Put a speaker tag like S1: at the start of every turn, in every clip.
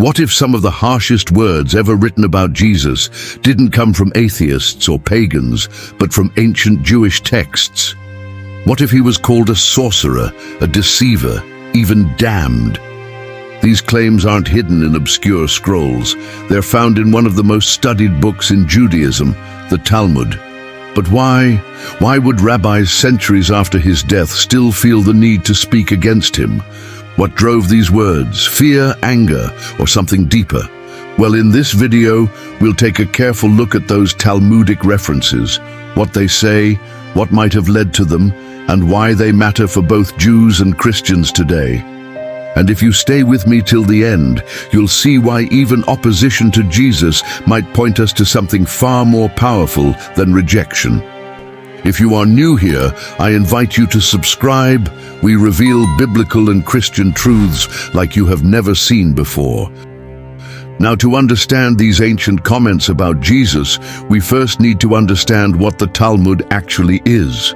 S1: What if some of the harshest words ever written about Jesus didn't come from atheists or pagans, but from ancient Jewish texts? What if he was called a sorcerer, a deceiver, even damned? These claims aren't hidden in obscure scrolls. They're found in one of the most studied books in Judaism, the Talmud. But why? Why would rabbis centuries after his death still feel the need to speak against him? What drove these words? Fear, anger, or something deeper? Well, in this video, we'll take a careful look at those Talmudic references, what they say, what might have led to them, and why they matter for both Jews and Christians today. And if you stay with me till the end, you'll see why even opposition to Jesus might point us to something far more powerful than rejection. If you are new here, I invite you to subscribe. We reveal biblical and Christian truths like you have never seen before. Now, to understand these ancient comments about Jesus, we first need to understand what the Talmud actually is.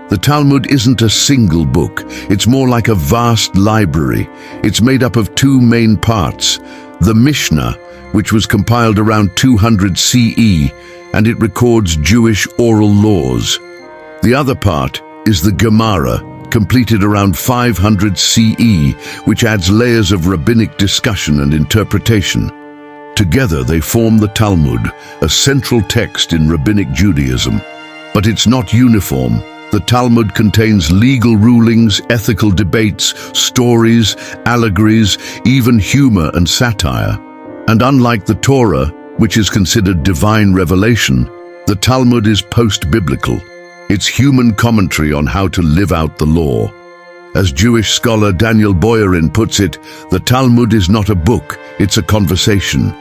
S1: The Talmud isn't a single book. It's more like a vast library. It's made up of two main parts. The Mishnah, which was compiled around 200 CE, and it records Jewish oral laws. The other part is the Gemara, completed around 500 CE, which adds layers of rabbinic discussion and interpretation. Together they form the Talmud, a central text in rabbinic Judaism. But it's not uniform. The Talmud contains legal rulings, ethical debates, stories, allegories, even humor and satire. And unlike the Torah, which is considered divine revelation, the Talmud is post-biblical. It's human commentary on how to live out the law. As Jewish scholar Daniel Boyarin puts it, the Talmud is not a book, it's a conversation.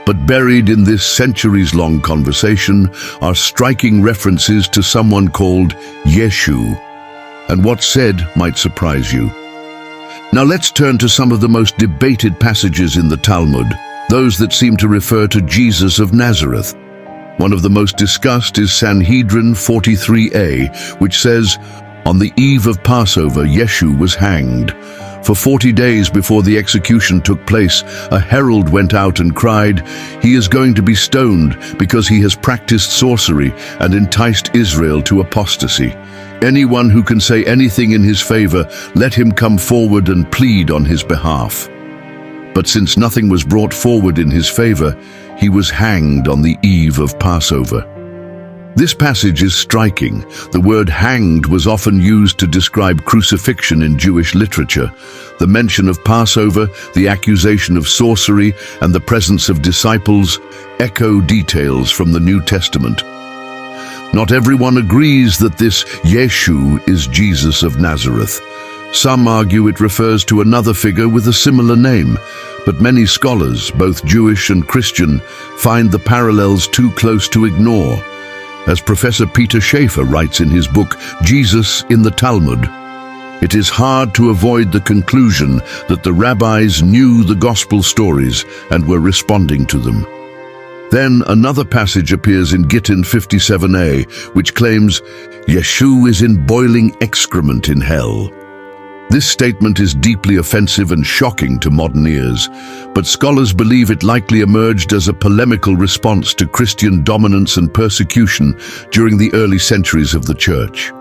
S1: But buried in this centuries-long conversation are striking references to someone called Yeshu. And what's said might surprise you. Now let's turn to some of the most debated passages in the Talmud, those that seem to refer to Jesus of Nazareth. One of the most discussed is Sanhedrin 43a, which says, "On the eve of Passover, Yeshu was hanged. For 40 days before the execution took place, a herald went out and cried, 'He is going to be stoned because he has practiced sorcery and enticed Israel to apostasy. Anyone who can say anything in his favor, let him come forward and plead on his behalf.' But since nothing was brought forward in his favor, he was hanged on the eve of Passover." This passage is striking. The word hanged was often used to describe crucifixion in Jewish literature. The mention of Passover, the accusation of sorcery, and the presence of disciples echo details from the New Testament. Not everyone agrees that this Yeshu is Jesus of Nazareth. Some argue it refers to another figure with a similar name, but many scholars, both Jewish and Christian, find the parallels too close to ignore. As Professor Peter Schaefer writes in his book, Jesus in the Talmud, it is hard to avoid the conclusion that the rabbis knew the gospel stories and were responding to them. Then another passage appears in Gittin 57a, which claims, Yeshu is in boiling excrement in hell. This statement is deeply offensive and shocking to modern ears, but scholars believe it likely emerged as a polemical response to Christian dominance and persecution during the early centuries of the Church.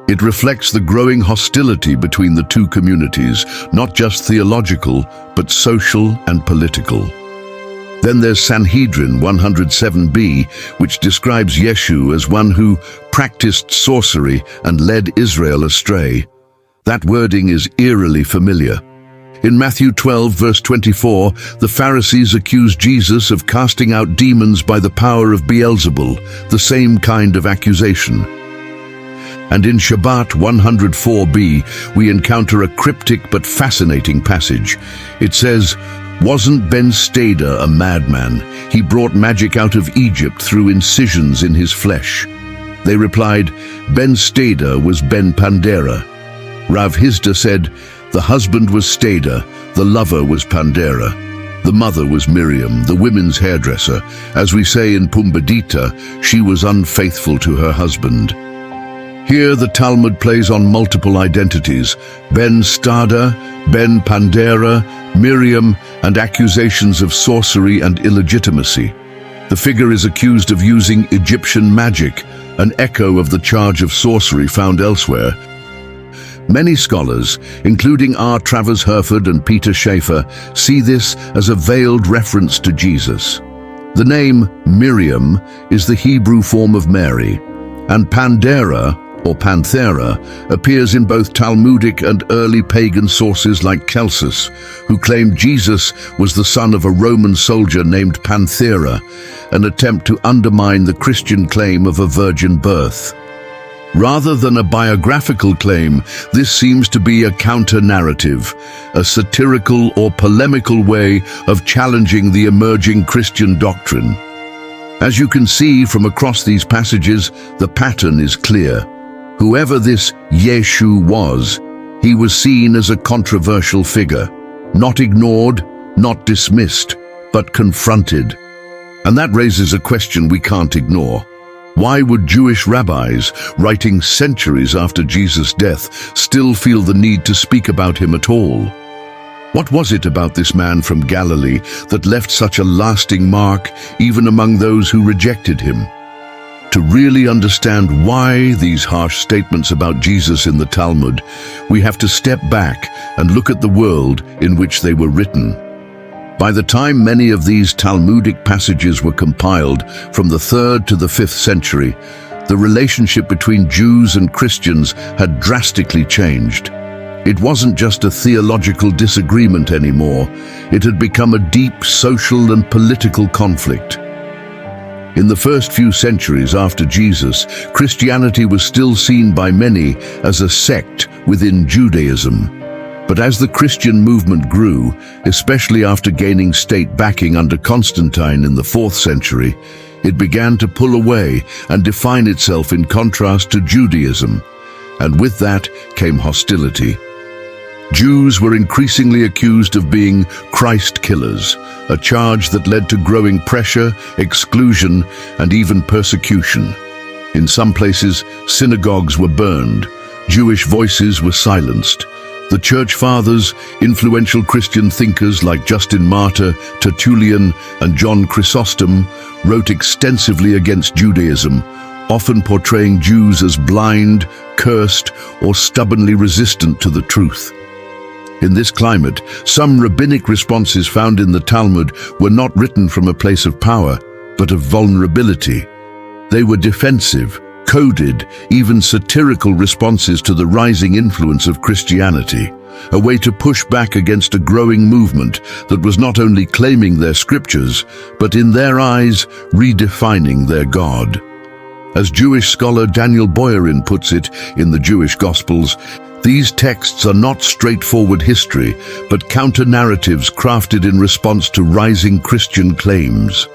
S1: It reflects the growing hostility between the two communities, not just theological, but social and political. Then there's Sanhedrin 107b, which describes Yeshu as one who practiced sorcery and led Israel astray. That wording is eerily familiar. In Matthew 12, verse 24, the Pharisees accuse Jesus of casting out demons by the power of Beelzebul, the same kind of accusation. And in Shabbat 104b, we encounter a cryptic but fascinating passage. It says, "Wasn't Ben Stader a madman? He brought magic out of Egypt through incisions in his flesh." They replied, "Ben Stader was Ben Pandera." Rav Hizda said, "The husband was Stader, the lover was Pandera. The mother was Miriam, the women's hairdresser. As we say in Pumbedita, she was unfaithful to her husband." Here the Talmud plays on multiple identities: Ben Stada, Ben Pandera, Miriam, and accusations of sorcery and illegitimacy. The figure is accused of using Egyptian magic, an echo of the charge of sorcery found elsewhere. Many scholars, including R. Travers Herford and Peter Schaeffer, see this as a veiled reference to Jesus. The name Miriam is the Hebrew form of Mary, and Pandera, or Panthera, appears in both Talmudic and early pagan sources like Celsus, who claimed Jesus was the son of a Roman soldier named Panthera, an attempt to undermine the Christian claim of a virgin birth. Rather than a biographical claim, this seems to be a counter-narrative, a satirical or polemical way of challenging the emerging Christian doctrine. As you can see from across these passages, the pattern is clear. Whoever this Yeshu was, he was seen as a controversial figure, not ignored, not dismissed, but confronted. And that raises a question we can't ignore. Why would Jewish rabbis, writing centuries after Jesus' death, still feel the need to speak about him at all? What was it about this man from Galilee that left such a lasting mark even among those who rejected him? To really understand why these harsh statements about Jesus in the Talmud, we have to step back and look at the world in which they were written. By the time many of these Talmudic passages were compiled, from the 3rd to the 5th century, the relationship between Jews and Christians had drastically changed. It wasn't just a theological disagreement anymore. It had become a deep social and political conflict. In the first few centuries after Jesus, Christianity was still seen by many as a sect within Judaism. But as the Christian movement grew, especially after gaining state backing under Constantine in the 4th century, it began to pull away and define itself in contrast to Judaism. And with that came hostility. Jews were increasingly accused of being Christ killers, a charge that led to growing pressure, exclusion, and even persecution. In some places, synagogues were burned, Jewish voices were silenced. The Church Fathers, influential Christian thinkers like Justin Martyr, Tertullian, and John Chrysostom, wrote extensively against Judaism, often portraying Jews as blind, cursed, or stubbornly resistant to the truth. In this climate, some rabbinic responses found in the Talmud were not written from a place of power, but of vulnerability. They were defensive, coded, even satirical responses to the rising influence of Christianity, a way to push back against a growing movement that was not only claiming their scriptures, but in their eyes, redefining their God. As Jewish scholar Daniel Boyarin puts it in the Jewish Gospels, these texts are not straightforward history, but counter-narratives crafted in response to rising Christian claims.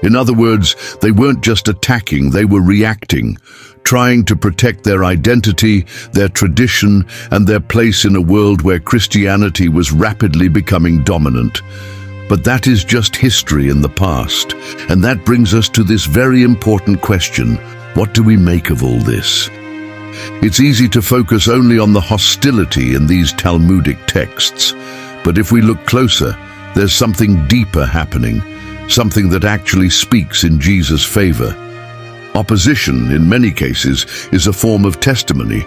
S1: In other words, they weren't just attacking, they were reacting, trying to protect their identity, their tradition, and their place in a world where Christianity was rapidly becoming dominant. But that is just history in the past, and that brings us to this very important question: what do we make of all this? It's easy to focus only on the hostility in these Talmudic texts, but if we look closer, there's something deeper happening, something that actually speaks in Jesus' favor. Opposition, in many cases, is a form of testimony.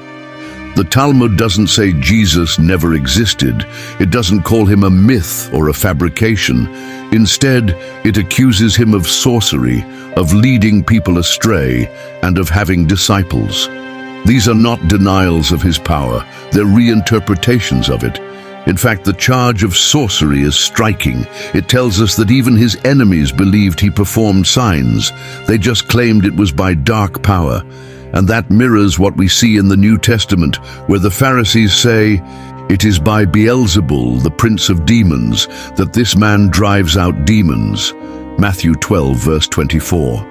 S1: The Talmud doesn't say Jesus never existed. It doesn't call him a myth or a fabrication. Instead, it accuses him of sorcery, of leading people astray, and of having disciples. These are not denials of his power, they're reinterpretations of it. In fact, the charge of sorcery is striking. It tells us that even his enemies believed he performed signs. They just claimed it was by dark power. And that mirrors what we see in the New Testament, where the Pharisees say, "It is by Beelzebul, the prince of demons, that this man drives out demons." Matthew 12, verse 24.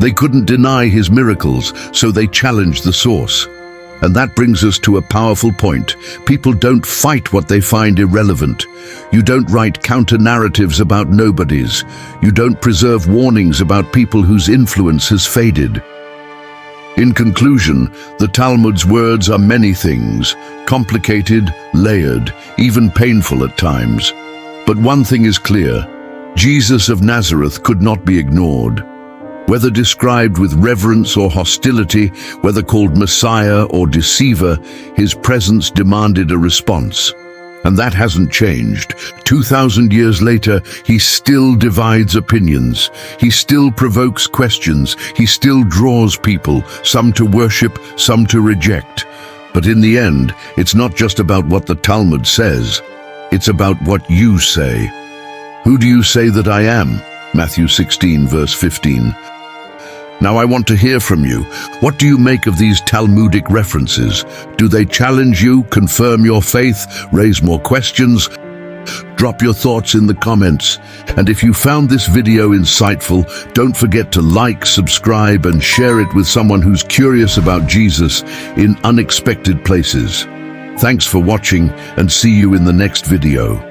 S1: They couldn't deny his miracles, so they challenged the source. And that brings us to a powerful point. People don't fight what they find irrelevant. You don't write counter-narratives about nobodies. You don't preserve warnings about people whose influence has faded. In conclusion, the Talmud's words are many things, complicated, layered, even painful at times. But one thing is clear: Jesus of Nazareth could not be ignored. Whether described with reverence or hostility, whether called Messiah or deceiver, his presence demanded a response. And that hasn't changed. 2,000 years later, he still divides opinions. He still provokes questions. He still draws people, some to worship, some to reject. But in the end, it's not just about what the Talmud says. It's about what you say. Who do you say that I am? Matthew 16, verse 15. Now I want to hear from you. What do you make of these Talmudic references? Do they challenge you, confirm your faith, raise more questions? Drop your thoughts in the comments. And if you found this video insightful, don't forget to like, subscribe, and share it with someone who's curious about Jesus in unexpected places. Thanks for watching, and see you in the next video.